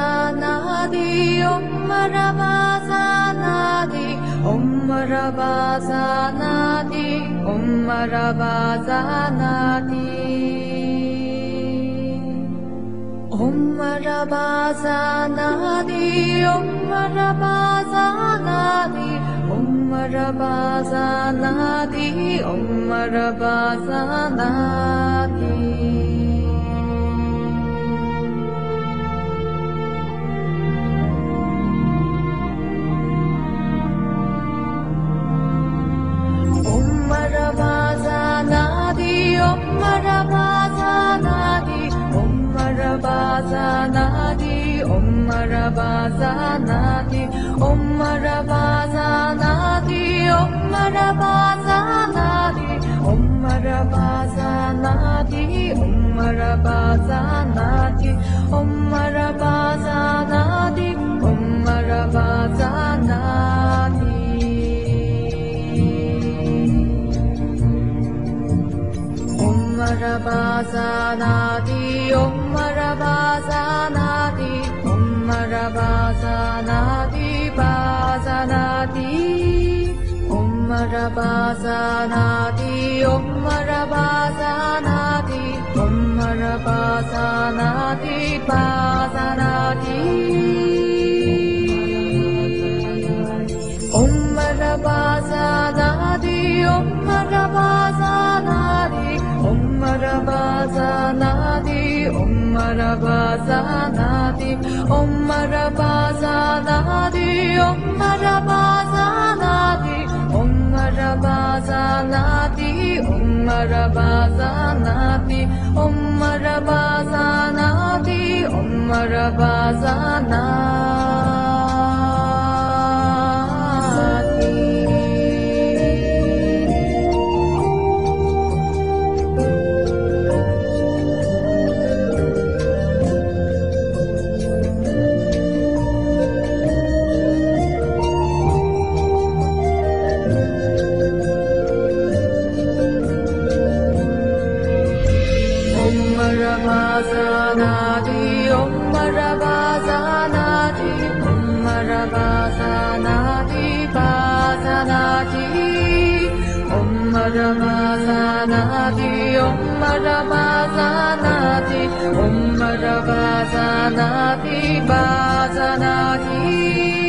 Marabazanadi, Om Marabazanadi, Om Marabazanadi, Om Marabazanadi, Om Marabazanadi, Om Marabazanadi, Om Marabazanadi, Om Marabazanadi. Om Marabazanadi, Om Marabazanadi, Om Marabazanadi, Om Marabazanadi, Om Marabazanadi, Om Marabazanadi, Om Marabazanadi, Om Marabazanadi, Om Marabazanadi. Om Marabazanadi, Om Marabazanadi, Om Marabazanadi, Bazanadi, Om Marabazanadi, Om Marabazanadi, Om Marabazanadi, Bazanadi, Om Marabazanadi, Om Marabazanadi, Om Marabazanadi, Om Marabazanadi, Om Marabazanadi, Om Marabazanadi, Om Marabazanadi, Om Marabazanadi, Om Marabazanadi, Om Marabazanadi. Om Marabazanadi, Om Marabazanadi, Om Marabazanadi, Bazanadi, Om Marabazanadi, Om Marabazanadi, Om Marabazanadi, Bazanadi.